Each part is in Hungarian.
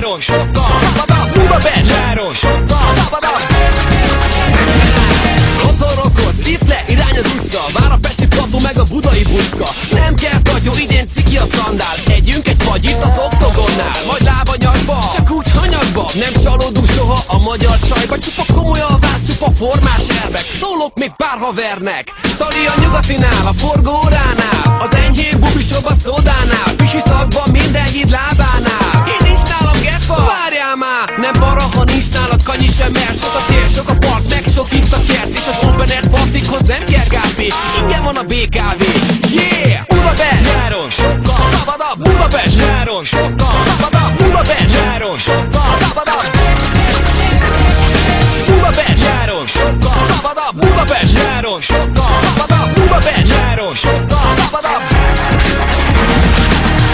nyáron sokkal szabadabb. Budapest nyáron sokkal szabadabb. Rotorokod, lift le, irány az utca, vár a pesti plató meg a budai buszka. Nem kell katyó, idén ciki a szandál. Együnk egy fagyit az oktogonnál, majd lábanyagba, csak úgy hanyagba. Nem csalódunk soha a magyar csajba, csupa komoly alvász, csupa formás elvek. Szólok még pár havernek, tali a nyugatinál, a forgóránál, az enyhébb bubisobb a szódánál, pisi szakban minden híd lábánál. Én nincs nálam gefa, várjál már, nem para, ha nincs nálad kanyi sem, mert sok a tér, sok a part, meg sok itt a kert, és az open air partikhoz nem kell kávé, ingyen van a BKV. Yeah! Budapest nyáron sokkal szabadabb. Budapest nyáron sokkal szabadabb. Budapest nyáron sokkal szabadabb. Budapest nyáron sokkal szabadabb. Budapest nyáron sokkal szabadabb. Budapest nyáron sokkal szabadabb.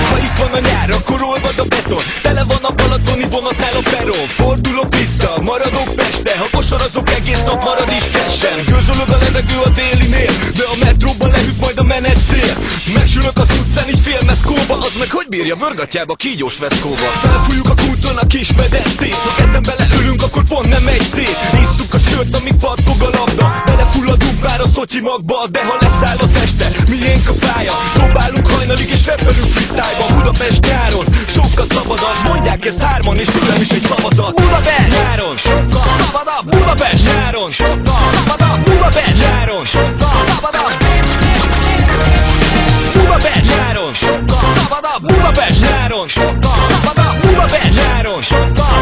Ha itt van a nyár, akkor olvad a beton. Tele van a balatoni vonatnál a peron. Fordulok vissza, maradok Peste. Ha kosarazok egész nap, marad is kessem. Közölög a levegő a délinél, de a metróban leüt majd a menetszél. Megsülök az utcán, így fél meszkóba. Az meg hogy bírja bőrgatjába, kígyós veszkóba. Felfújjuk a kúton a kis medencét. Ha ketten beleülünk, akkor pont nem megy szét. Isszuk a sört, amíg pattog a labda. Belefulladunk már a szotyi magba. De ha leszáll az este, miénk a pálya. Dobálunk hajnalig és rappelünk freestyle-ba. Budapest nyáron sokkal szabadabb. Mondják ezt hárman és tőlem is egy szavazat. Budapest nyáron sokkal szabadabb. Budapest nyáron sokkal szabadabb. Budapest nyáron sokkal szabadabb. Budapest nyáron sokkal szabadabb. Budapest nyáron sokkal szabadabb. Budapest nyáron sokkal